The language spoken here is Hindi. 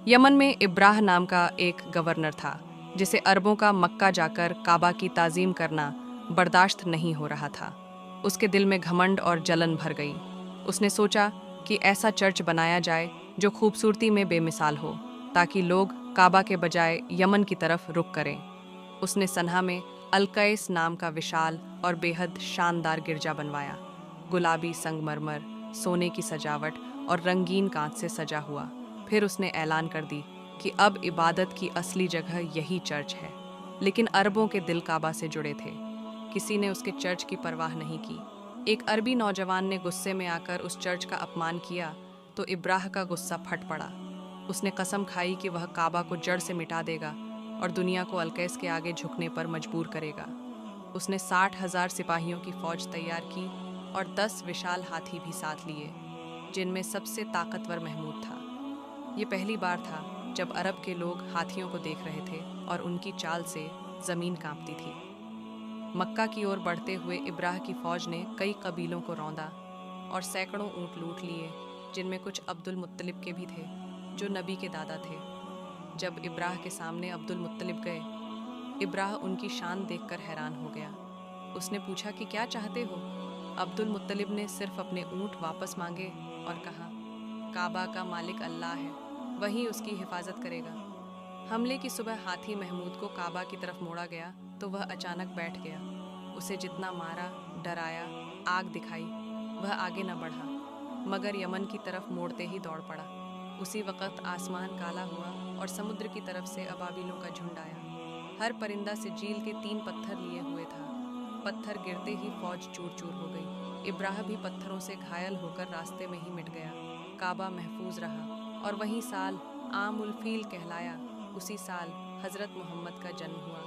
यमन में इब्राह नाम का एक गवर्नर था जिसे अरबों का मक्का जाकर काबा की ताज़ीम करना बर्दाश्त नहीं हो रहा था। उसके दिल में घमंड और जलन भर गई। उसने सोचा कि ऐसा चर्च बनाया जाए जो खूबसूरती में बेमिसाल हो, ताकि लोग काबा के बजाय यमन की तरफ रुख करें। उसने सनहा में अलकैस नाम का विशाल और बेहद शानदार गिरजा बनवाया। गुलाबी संगमरमर, सोने की सजावट और रंगीन कांच से सजा हुआ। फिर उसने ऐलान कर दी कि अब इबादत की असली जगह यही चर्च है। लेकिन अरबों के दिल काबा से जुड़े थे। किसी ने उसके चर्च की परवाह नहीं की। एक अरबी नौजवान ने गुस्से में आकर उस चर्च का अपमान किया तो इब्राह का गुस्सा फट पड़ा। उसने कसम खाई कि वह काबा को जड़ से मिटा देगा और दुनिया को अलकैस के आगे झुकने पर मजबूर करेगा। उसने 60,000 सिपाहियों की फौज तैयार की और 10 विशाल हाथी भी साथ लिए, जिनमें सबसे ताकतवर महमूद था। ये पहली बार था जब अरब के लोग हाथियों को देख रहे थे और उनकी चाल से जमीन कांपती थी। मक्का की ओर बढ़ते हुए इब्राह की फौज ने कई कबीलों को रौंदा और सैकड़ों ऊंट लूट लिए, जिनमें कुछ अब्दुल मुत्तलिब के भी थे, जो नबी के दादा थे। जब इब्राह के सामने अब्दुल मुत्तलिब गए, इब्राह उनकी शान देखकर हैरान हो गया। उसने पूछा कि क्या चाहते हो? अब्दुल मुत्तलिब ने सिर्फ अपने ऊंट वापस मांगे और कहा, काबा का मालिक अल्लाह है, वही उसकी हिफाजत करेगा। हमले की सुबह हाथी महमूद को काबा की तरफ मोड़ा गया तो वह अचानक बैठ गया। उसे जितना मारा, डराया, आग दिखाई, वह आगे न बढ़ा, मगर यमन की तरफ मोड़ते ही दौड़ पड़ा। उसी वक़्त आसमान काला हुआ और समुद्र की तरफ से अबाबिलों का झुंड आया। हर परिंदा सिजील के 3 पत्थर लिए हुए था। पत्थर गिरते ही फौज चूर चूर हो गई। इब्राह भी पत्थरों से घायल होकर रास्ते में ही मिट गया। काबा महफूज रहा और वही साल आमुल फील कहलाया। उसी साल हज़रत मोहम्मद का जन्म हुआ।